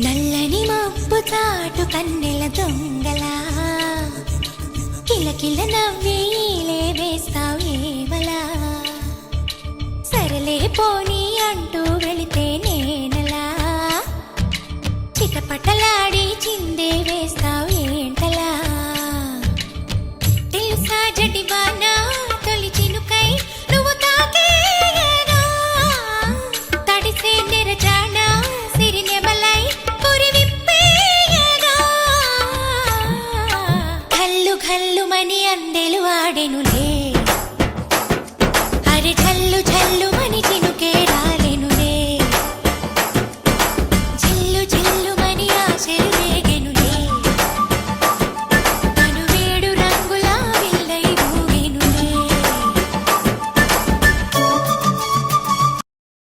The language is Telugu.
నల్లని మబ్బు చాటు కన్నెల దొంగలా కిలకిల నవ్వేలే వేస్తావు ఏవలా సరలే పోనీ అంటూ వెళితే నేనలా చిటపటలాడి చిందే వేస్తా